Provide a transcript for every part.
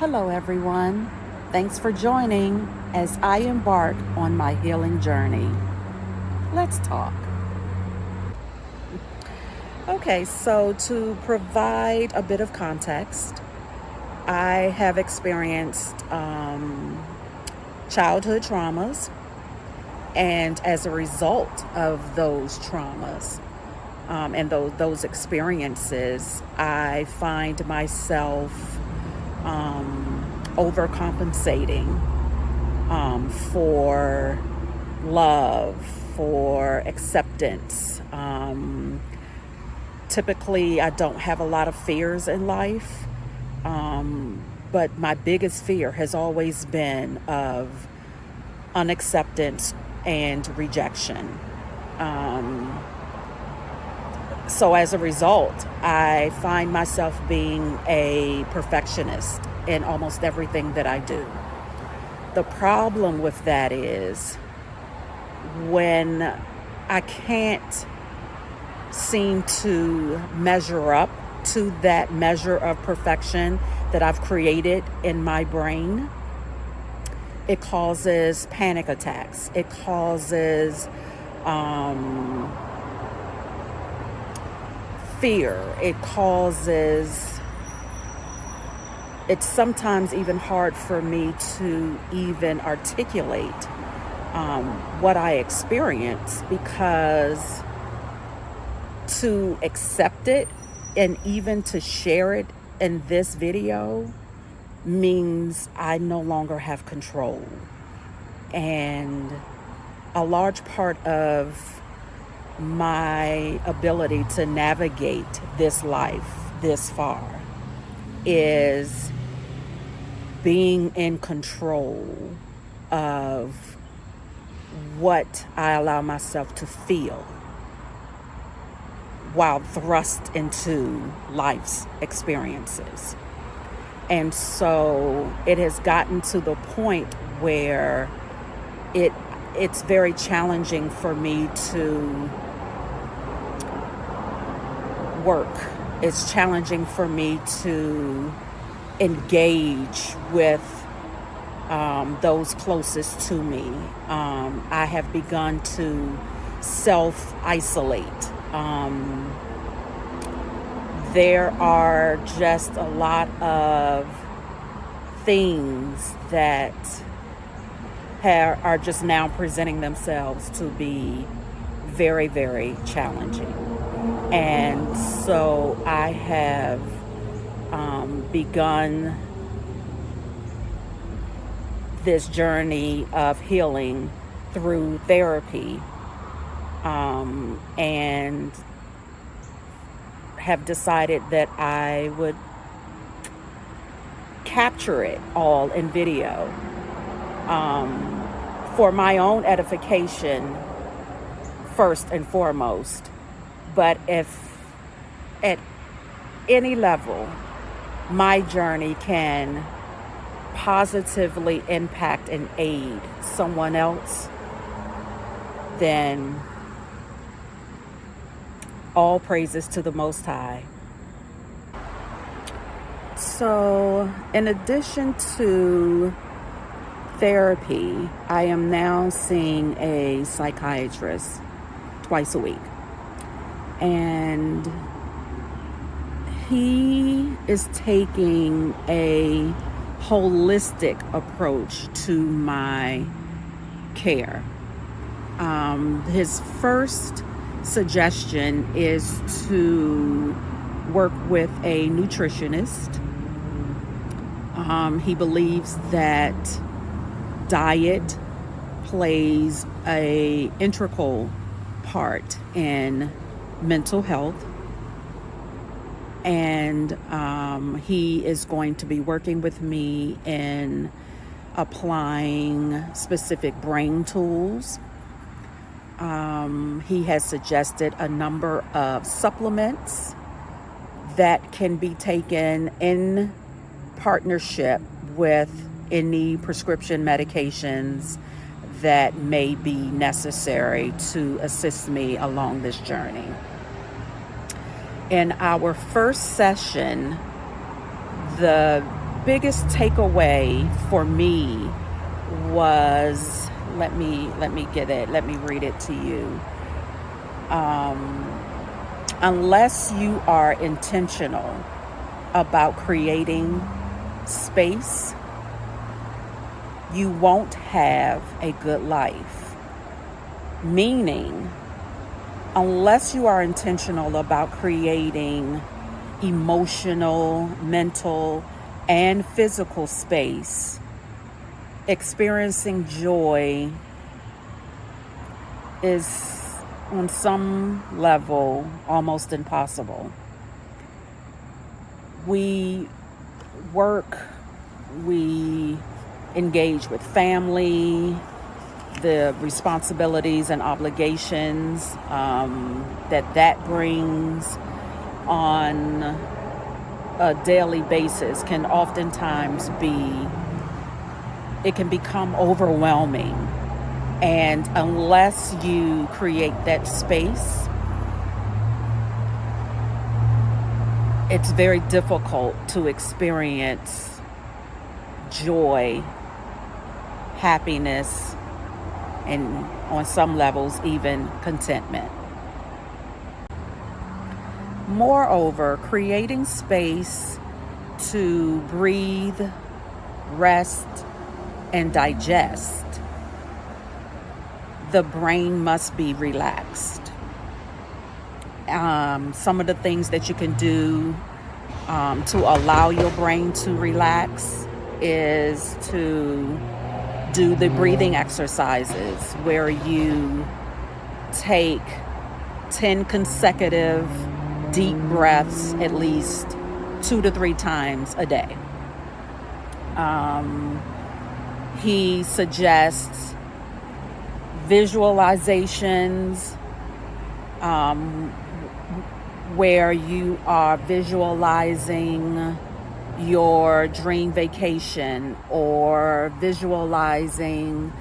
Hello, everyone. Thanks for joining as I embark on my healing journey. Let's talk. Okay, so to provide a bit of context, I have experienced childhood traumas, and as a result of those traumas and those experiences, I find myself overcompensating for love, for acceptance. Typically, I don't have a lot of fears in life, but my biggest fear has always been of unacceptance and rejection. So as a result, I find myself being a perfectionist in almost everything that I do. The problem with that is when I can't seem to measure up to that measure of perfection that I've created in my brain, it causes panic attacks. It causes fear. It's sometimes even hard for me to even articulate what I experience, because to accept it and even to share it in this video means I no longer have control. And a large part of my ability to navigate this life this far is being in control of what I allow myself to feel while thrust into life's experiences. And so it has gotten to the point where it's very challenging for me to work. It's challenging for me to engage with those closest to me. I have begun to self-isolate. There are just a lot of things that are just now presenting themselves to be very, very challenging. And so I have begun this journey of healing through therapy, and have decided that I would capture it all in video for my own edification first and foremost. But if at any level my journey can positively impact and aid someone else, then all praises to the Most High. So, in addition to therapy, I am now seeing a psychiatrist twice a week. And he is taking a holistic approach to my care. His first suggestion is to work with a nutritionist. He believes that diet plays an integral part in mental health, and he is going to be working with me in applying specific brain tools. He has suggested a number of supplements that can be taken in partnership with any prescription medications that may be necessary to assist me along this journey. In our first session, the biggest takeaway for me was, let me get it. Let me read it to you. Unless you are intentional about creating space, you won't have a good life. Meaning, unless you are intentional about creating emotional, mental, and physical space, experiencing joy is on some level almost impossible. We work, we engage with family, the responsibilities and obligations that brings on a daily basis can oftentimes it can become overwhelming. And unless you create that space, it's very difficult to experience joy, happiness, and on some levels, even contentment. Moreover, creating space to breathe, rest, and digest, the brain must be relaxed. Some of the things that you can do to allow your brain to relax is to do the breathing exercises where you take 10 consecutive deep breaths at least 2 to 3 times a day. He suggests visualizations where you are visualizing your dream vacation, or visualizing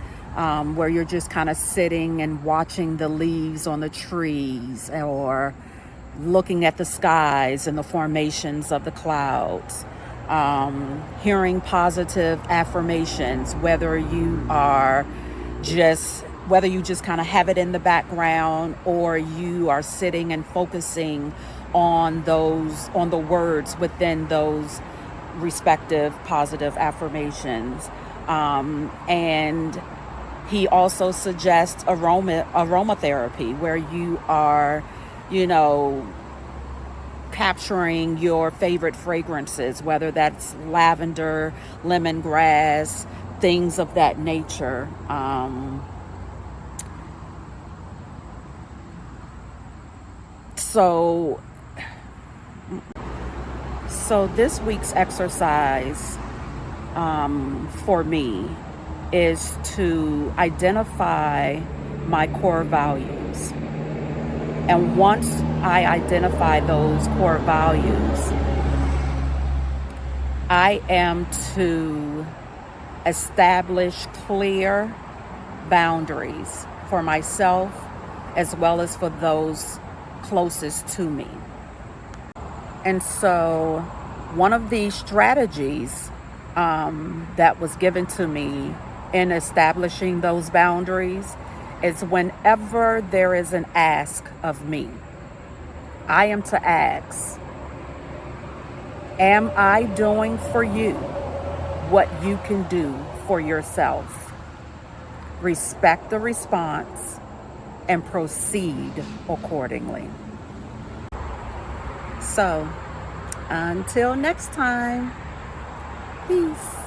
where you're just kind of sitting and watching the leaves on the trees, or looking at the skies and the formations of the clouds, hearing positive affirmations, whether you just kind of have it in the background, or you are sitting and focusing on the words within those respective positive affirmations. And he also suggests aromatherapy, where you are, capturing your favorite fragrances, whether that's lavender, lemongrass, things of that nature. So this week's exercise for me is to identify my core values. And once I identify those core values, I am to establish clear boundaries for myself as well as for those closest to me. And so one of these strategies that was given to me in establishing those boundaries is, whenever there is an ask of me, I am to ask, am I doing for you what you can do for yourself? Respect the response and proceed accordingly. So, until next time, peace.